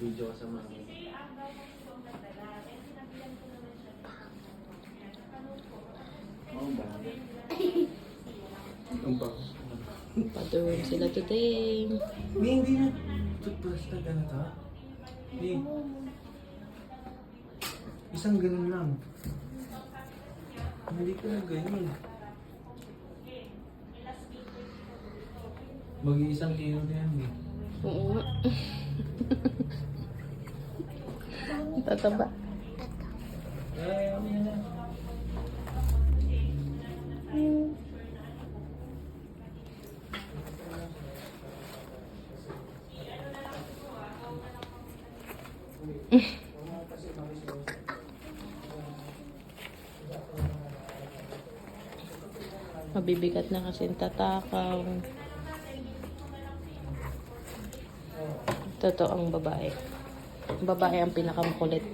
Video ka sa mami. Oo ba? Ang ba? Patuloy sila today. Hindi na. Toothbrush na ganito. Hindi. Isang ganun lang. Hindi ka na ganyan. Mag-iisang kilo na yan eh. Oo nga. Tataba. Ay, ano yan na. Mabibigat na kasi yung tatakaw. Totoo ang babae. Babae ang pinakamukulit.